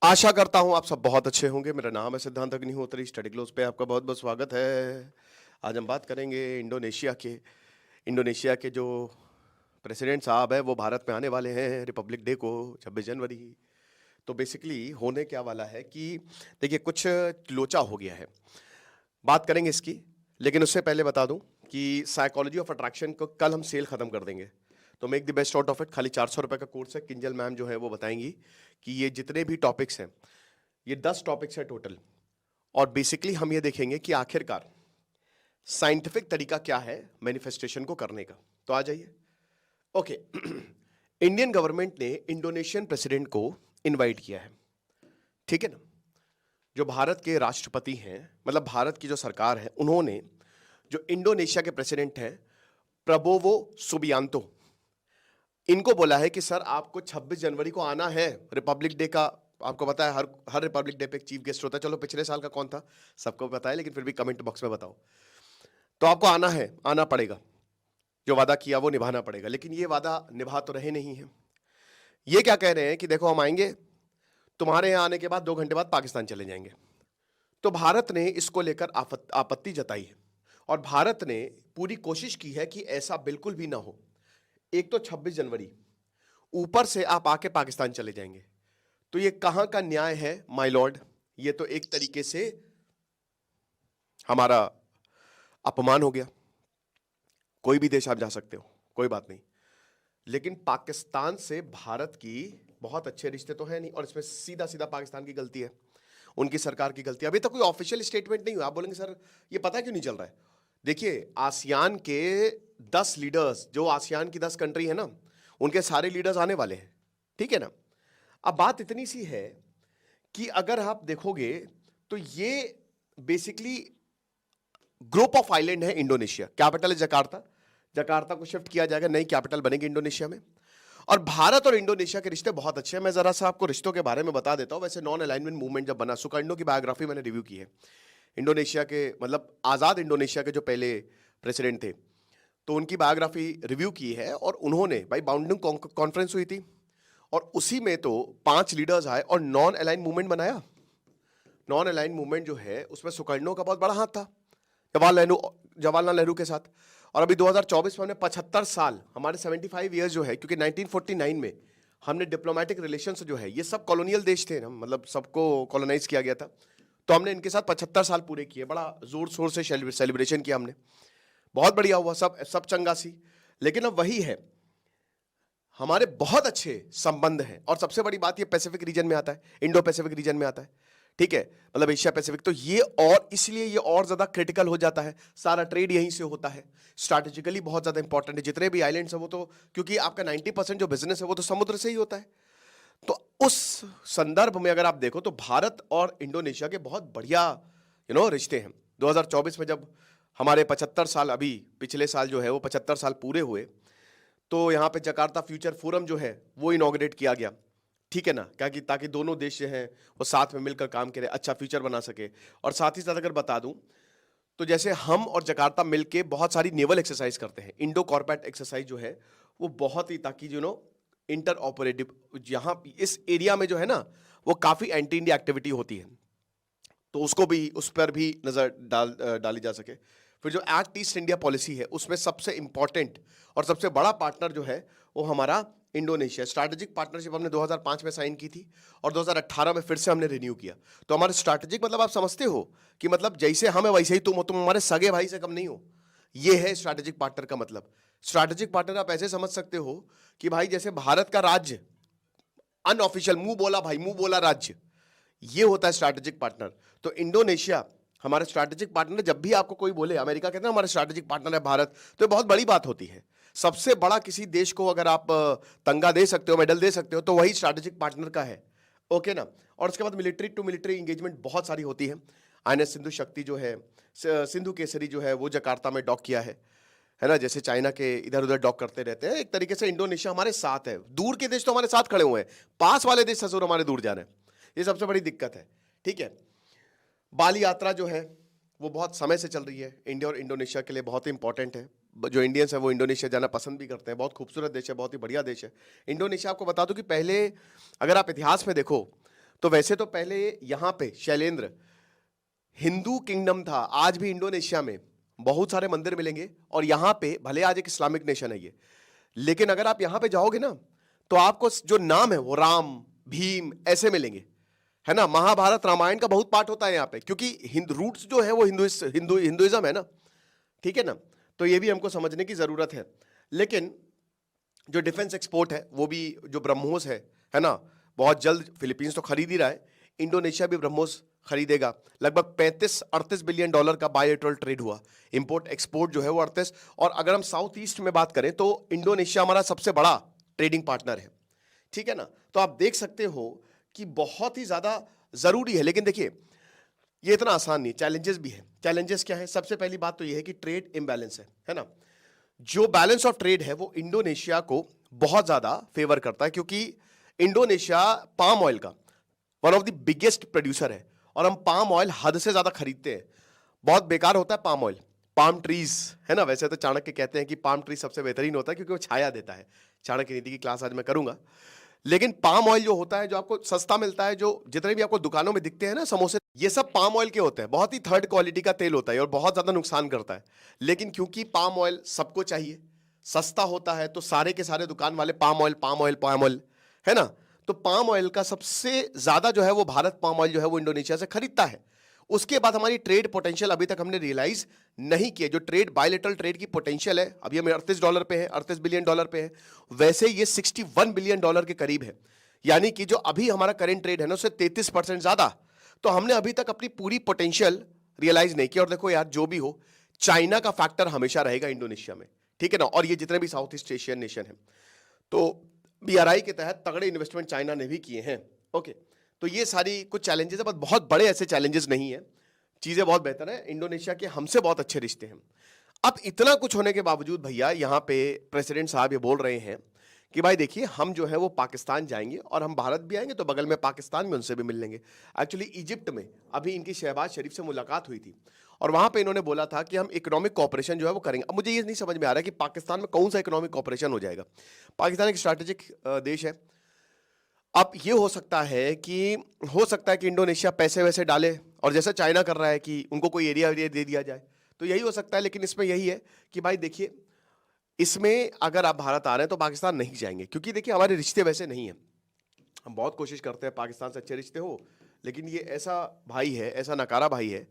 आशा करता हूँ आप सब बहुत अच्छे होंगे। मेरा नाम है सिद्धांत अग्निहोत्री। स्टडी ग्लोस पे आपका बहुत बहुत स्वागत है। आज हम बात करेंगे इंडोनेशिया के जो प्रेसिडेंट साहब है वो भारत में आने वाले हैं रिपब्लिक डे को, 26 जनवरी। तो बेसिकली होने क्या वाला है कि देखिए कुछ लोचा हो गया है, बात करेंगे इसकी। लेकिन उससे पहले बता दूं कि साइकोलॉजी ऑफ अट्रैक्शन को कल हम सेल खत्म कर देंगे। तो make the best out of it. खाली 400 रुपए का कोर्स है। किंजल मैम जो है वो बताएंगी कि ये जितने भी टॉपिक्स हैं, ये 10 टॉपिक्स है टोटल। और बेसिकली हम ये देखेंगे कि आखिरकार साइंटिफिक तरीका क्या है मैनिफेस्टेशन को करने का। तो आ जाइए। ओके। इंडियन गवर्नमेंट ने इंडोनेशियन प्रेसिडेंट को इनवाइट किया है, ठीक है ना। जो भारत के राष्ट्रपति हैं, मतलब भारत की जो सरकार है, उन्होंने जो इंडोनेशिया के प्रेसिडेंट हैं प्रबोवो सुबियांतो, इनको बोला है कि सर आपको 26 जनवरी को आना है। रिपब्लिक डे का आपको पता है, हर रिपब्लिक डे पे एक चीफ गेस्ट होता है। चलो पिछले साल का कौन था सबको पता है, लेकिन फिर भी कमेंट बॉक्स में बताओ। तो आपको आना है, आना पड़ेगा। जो वादा किया वो निभाना पड़ेगा। लेकिन ये वादा निभा तो रहे नहीं है। ये क्या कह रहे हैं कि देखो हम आएंगे, तुम्हारे यहां आने के बाद 2 घंटे बाद पाकिस्तान चले जाएंगे। तो भारत ने इसको लेकर आपत्ति जताई है और भारत ने पूरी कोशिश की है कि ऐसा बिल्कुल भी ना हो। एक तो 26 जनवरी, ऊपर से आप आके पाकिस्तान चले जाएंगे, तो ये कहां का न्याय है माय लॉर्ड। ये तो एक तरीके से हमारा अपमान हो गया। कोई भी देश आप जा सकते हो, कोई बात नहीं, लेकिन पाकिस्तान से भारत की बहुत अच्छे रिश्ते तो है नहीं। और इसमें सीधा सीधा पाकिस्तान की गलती है, उनकी सरकार की गलती है। अभी तक कोई ऑफिशियल स्टेटमेंट नहीं हुआ। आप बोलेंगे सर ये पता क्यों नहीं चल रहा है। देखिए आसियान के 10 लीडर्स, जो आसियान की 10 कंट्री है ना, उनके सारे लीडर्स आने वाले हैं, ठीक है ना। अब बात इतनी सी है कि अगर आप देखोगे तो ये बेसिकली ग्रुप ऑफ आइलैंड है इंडोनेशिया। कैपिटल है जकार्ता। जकार्ता को शिफ्ट किया जाएगा, नई कैपिटल बनेगी इंडोनेशिया में। और भारत और इंडोनेशिया के रिश्ते बहुत अच्छे हैं। मैं जरा सा आपको रिश्तों के बारे में बता देता हूं। वैसे नॉन अलाइनमेंट मूवमेंट जब बना, सुकर्णो की बायोग्राफी मैंने रिव्यू की है। इंडोनेशिया के, मतलब आजाद इंडोनेशिया के जो पहले प्रेसिडेंट थे, तो उनकी बायोग्राफी रिव्यू की है। और उन्होंने भाई बाउंडिंग कॉन्फ्रेंस हुई थी और उसी में तो 5 लीडर्स आए और नॉन अलाइन मूवमेंट बनाया। नॉन अलाइन मूवमेंट जो है उसमें सुकर्णो का बहुत बड़ा हाथ था, जवाहरलाल नेहरू के साथ। और अभी 2024 में हमने 75 साल, हमारे 75 ईयर्स जो है, क्योंकि 1949 में हमने डिप्लोमेटिक रिलेशंस जो है, ये सब कॉलोनियल देश थे ना, मतलब सबको कॉलोनाइज किया गया था, तो हमने इनके साथ 75 साल पूरे किए। बड़ा जोर शोर से सेलिब्रेशन किया हमने, बहुत बढ़िया हुआ, सब चंगा सी। लेकिन अब वही है, हमारे बहुत अच्छे संबंध हैं। और सबसे बड़ी बात, ये पैसिफिक रीजन में आता है, इंडो पैसिफिक रीजन में आता है, ठीक है, मतलब एशिया पैसिफिक। तो ये और इसलिए ये और ज्यादा क्रिटिकल हो जाता है। सारा ट्रेड यहीं से होता है, स्ट्रैटेजिकली बहुत ज्यादा इंपॉर्टेंट है। जितने भी आइलैंड्स हैं वो तो, क्योंकि आपका 90% जो बिजनेस है वो तो समुद्र से ही होता है। तो उस संदर्भ में अगर आप देखो तो भारत और इंडोनेशिया के बहुत बढ़िया रिश्ते हैं। 2024 में जब हमारे 75 साल, अभी पिछले साल जो है वो 75 साल पूरे हुए, तो यहाँ पे जकार्ता फ्यूचर फोरम जो है वो इनॉग्रेट किया गया, ठीक है ना, क्या कि ताकि दोनों देश जो हैं वो साथ में मिलकर काम करें, अच्छा फ्यूचर बना सके। और साथ ही साथ अगर बता दूं तो जैसे हम और जकार्ता मिलके बहुत सारी नेवल एक्सरसाइज करते हैं। इंडो कॉर्पेट एक्सरसाइज जो है वो बहुत ही, ताकि इंटर ऑपरेटिव, यहाँ इस एरिया में जो है ना वो काफी एंटी इंडिया एक्टिविटी होती है, तो उसको भी, उस पर भी नजर डाली जा सके। फिर जो एक्ट ईस्ट इंडिया पॉलिसी है उसमें सबसे इंपॉर्टेंट और सबसे बड़ा पार्टनर जो है वो हमारा इंडोनेशिया। स्ट्रैटेजिक पार्टनरशिप हमने 2005 में साइन की थी और 2018 में फिर से हमने रिन्यू किया। तो हमारे स्ट्रैटेजिक, मतलब आप समझते हो कि मतलब जैसे हम है वैसे ही तुम हो, तुम हमारे सगे भाई से कम नहीं हो। ये है स्ट्रैटेजिक पार्टनर का मतलब। स्ट्रैटेजिक पार्टनर आप ऐसे समझ सकते हो कि भाई जैसे भारत का राज्य अनऑफिशियल, मुंह बोला भाई, मुंह बोला राज्य, ये होता है स्ट्रैटेजिक पार्टनर। तो इंडोनेशिया हमारा स्ट्रैटेजिक पार्टनर है। जब भी आपको कोई बोले अमेरिका कहते हैं हमारा स्ट्रैटेजिक पार्टनर है भारत, तो ये बहुत बड़ी बात होती है। सबसे बड़ा किसी देश को अगर आप तंगा दे सकते हो, मेडल दे सकते हो, तो वही स्ट्रैटेजिक पार्टनर का है, ओके ना। और उसके बाद मिलिट्री टू मिलिट्री इंगेजमेंट बहुत सारी होती है। आईएनएस सिंधु शक्ति जो है, सिंधु केसरी जो है वो जकार्ता में डॉक किया है ना। जैसे चाइना के इधर उधर डॉक करते रहते हैं, एक तरीके से इंडोनेशिया हमारे साथ है। दूर के देश तो हमारे साथ खड़े हुए हैं, पास वाले देश ससुर हमारे दूर जा रहे हैं, ये सबसे बड़ी दिक्कत है, ठीक है। बाली यात्रा जो है वो बहुत समय से चल रही है, इंडिया और इंडोनेशिया के लिए बहुत ही इंपॉर्टेंट है। जो इंडियंस है वो इंडोनेशिया जाना पसंद भी करते हैं। बहुत खूबसूरत देश है, बहुत ही बढ़िया देश है इंडोनेशिया। आपको बता दूं कि पहले अगर आप इतिहास में देखो, तो वैसे तो पहले यहां पे शैलेंद्र हिंदू किंगडम था, आज भी इंडोनेशिया में बहुत सारे मंदिर मिलेंगे, और यहां पे भले आज एक इस्लामिक नेशन है ये, लेकिन अगर आप यहां पे जाओगे ना तो आपको जो नाम है वो राम, भीम ऐसे मिलेंगे, है ना। महाभारत रामायण का बहुत पार्ट होता है यहाँ पे, क्योंकि रूट्स जो है वो हिंदुइज्म है ना, ठीक है ना। तो ये भी हमको समझने की जरूरत है। लेकिन जो डिफेंस एक्सपोर्ट है वो भी, जो ब्रह्मोस है ना, बहुत जल्द फिलीपींस तो खरीद ही रहा है, इंडोनेशिया भी ब्रह्मोस खरीदेगा। लगभग 35-38 बिलियन डॉलर का बायलैटरल ट्रेड हुआ, इंपोर्ट एक्सपोर्ट जो है वो 38। और अगर हम साउथ ईस्ट में बात करें तो इंडोनेशिया हमारा सबसे बड़ा ट्रेडिंग पार्टनर है, ठीक है ना। तो आप देख सकते हो कि बहुत ही ज्यादा जरूरी है। लेकिन देखिए ये इतना आसान नहीं, चैलेंजेस भी है। चैलेंजेस क्या है? सबसे पहली बात तो ये है कि ट्रेड इम्बैलेंस है ना। जो बैलेंस ऑफ ट्रेड है वो इंडोनेशिया को बहुत ज्यादा फेवर करता है, क्योंकि इंडोनेशिया पाम ऑयल का one of the biggest producer है, और हम पाम ऑयल हद से ज्यादा खरीदते हैं। बहुत बेकार होता है पाम ऑयल, पाम ट्रीज, है ना। वैसे तो चाणक्य कहते हैं कि पाम ट्री सबसे बेहतरीन होता है क्योंकि वो छाया देता है। चाणक्य नीति की क्लास आज मैं करूंगा। लेकिन पाम ऑयल जो होता है, जो आपको सस्ता मिलता है, जो जितने भी आपको दुकानों में दिखते हैं ना समोसे, ये सब पाम ऑयल के होते हैं। बहुत ही थर्ड क्वालिटी का तेल होता है और बहुत ज्यादा नुकसान करता है। लेकिन क्योंकि पाम ऑयल सबको चाहिए, सस्ता होता है, तो सारे के सारे दुकान वाले palm oil palm oil palm oil, है ना। तो पाम ऑयल का सबसे ज्यादा जो है वो भारत पाम ऑयल जो है वो इंडोनेशिया से खरीदता है। उसके बाद हमारी ट्रेड पोटेंशियल अभी तक हमने रियलाइज नहीं किया। जो ट्रेड बायलैटरल ट्रेड की पोटेंशियल है अभी हमें $38 पे है, $38 बिलियन पे है, वैसे ये $61 बिलियन के करीब है। यानी कि जो अभी हमारा करेंट ट्रेड है ना उससे 33% ज्यादा। तो हमने अभी तक अपनी पूरी पोटेंशियल रियलाइज नहीं किया। और देखो यार, जो भी हो, चाइना का फैक्टर हमेशा रहेगा इंडोनेशिया में, ठीक है ना। और ये जितने भी साउथ ईस्ट एशियन नेशन है, तो BRI के तहत तगड़े इन्वेस्टमेंट चाइना ने भी किए हैं। ओके, तो ये सारी कुछ चैलेंजेस है, बट बहुत बड़े ऐसे चैलेंजेस नहीं है, चीजें बहुत बेहतर है। इंडोनेशिया के हमसे बहुत अच्छे रिश्ते हैं। अब इतना कुछ होने के बावजूद भैया यहाँ पे प्रेसिडेंट साहब ये बोल रहे हैं कि भाई देखिए, हम जो है वो पाकिस्तान जाएंगे और हम भारत भी आएंगे, तो बगल में पाकिस्तान में उनसे भी मिल लेंगे। एक्चुअली इजिप्ट में अभी इनकी शहबाज शरीफ से मुलाकात हुई थी, और वहां पे इन्होंने बोला था कि हम इकोनॉमिक कोऑपरेशन जो है वो करेंगे। अब मुझे ये नहीं समझ में आ रहा है कि पाकिस्तान में कौन सा इकोनॉमिक कोऑपरेशन हो जाएगा। पाकिस्तान एक स्ट्रैटेजिक देश है। अब ये हो सकता है कि इंडोनेशिया पैसे वैसे डाले, और जैसा चाइना कर रहा है कि उनको कोई एरिया दे दिया जाए, तो यही हो सकता है। लेकिन इसमें यही है कि भाई देखिए, इसमें अगर आप भारत आ रहे हैं तो पाकिस्तान नहीं जाएंगे, क्योंकि देखिए हमारे रिश्ते वैसे नहीं है। हम बहुत कोशिश करते हैं पाकिस्तान से अच्छे रिश्ते हो, लेकिन ये ऐसा भाई है, ऐसा नकारा भाई है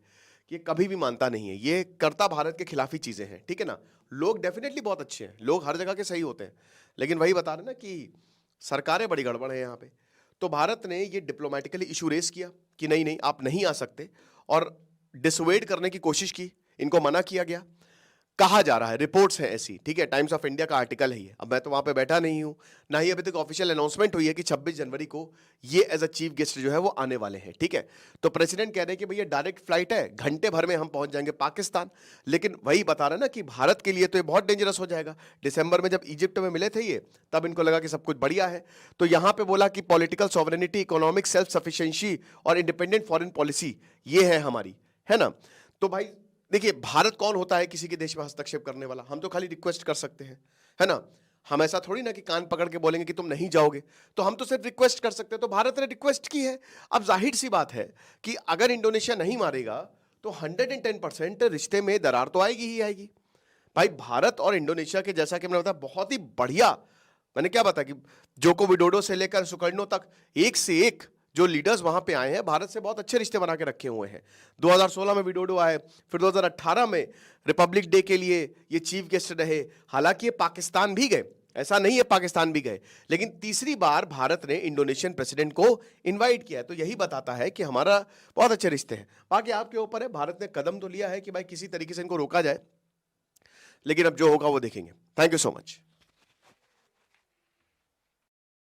कि कभी भी मानता नहीं है। ये करता भारत के खिलाफ ही चीजें हैं, ठीक है ना। लोग डेफिनेटली बहुत अच्छे हैं, लोग हर जगह के सही होते हैं, लेकिन वही बता रहे ना कि सरकारें बड़ी गड़बड़ है यहाँ पे। तो भारत ने ये डिप्लोमेटिकली इशू रेस किया कि नहीं नहीं आप नहीं आ सकते, और डिसवेड करने की कोशिश की, इनको मना किया गया। कहा जा रहा है, रिपोर्ट्स हैं ऐसी, ठीक है, टाइम्स ऑफ इंडिया का आर्टिकल है ये। अब मैं तो वहां पे बैठा नहीं हूं, ना ही अभी तक ऑफिशियल अनाउंसमेंट हुई है कि 26 जनवरी को ये एज अ चीफ गेस्ट जो है वो आने वाले हैं, ठीक है। तो प्रेसिडेंट कह रहे हैं कि भैया डायरेक्ट फ्लाइट है, घंटे भर में हम पहुंच जाएंगे पाकिस्तान। लेकिन वही बता रहे ना कि भारत के लिए तो ये बहुत डेंजरस हो जाएगा। दिसंबर में जब इजिप्ट में मिले थे ये, तब इनको लगा कि सब कुछ बढ़िया है। तो यहां पर बोला कि political sovereignty, economic self sufficiency और इंडिपेंडेंट फॉरेन पॉलिसी ये है हमारी, है ना। तो भाई देखिए, भारत कौन होता है किसी के देश में हस्तक्षेप करने वाला? हम तो खाली रिक्वेस्ट कर सकते हैं, है ना। हम ऐसा थोड़ी ना कि कान पकड़ के बोलेंगे कि तुम नहीं जाओगे, तो हम तो सिर्फ रिक्वेस्ट कर सकते हैं। तो भारत ने रिक्वेस्ट की है। अब जाहिर सी बात है कि अगर इंडोनेशिया नहीं मारेगा तो 110% रिश्ते में दरार तो आएगी ही आएगी। भाई भारत और इंडोनेशिया के, जैसा कि मैंने बताया, बहुत ही बढ़िया, मैंने क्या बताया कि जोको विडोडो से लेकर सुकर्णो तक एक से एक जो लीडर्स वहां पे आए हैं, भारत से बहुत अच्छे रिश्ते बना के रखे हुए हैं। 2016 में विडोडो आए, फिर 2018 में रिपब्लिक डे के लिए ये चीफ गेस्ट रहे। हालांकि ये पाकिस्तान भी गए, ऐसा नहीं है पाकिस्तान भी गए, लेकिन तीसरी बार भारत ने इंडोनेशियन प्रेसिडेंट को इनवाइट किया है। तो यही बताता है कि हमारा बहुत अच्छे रिश्ते हैं। बाकी आपके ऊपर है, भारत ने कदम तो लिया है कि भाई किसी तरीके से इनको रोका जाए, लेकिन अब जो होगा वो देखेंगे। Thank you so much.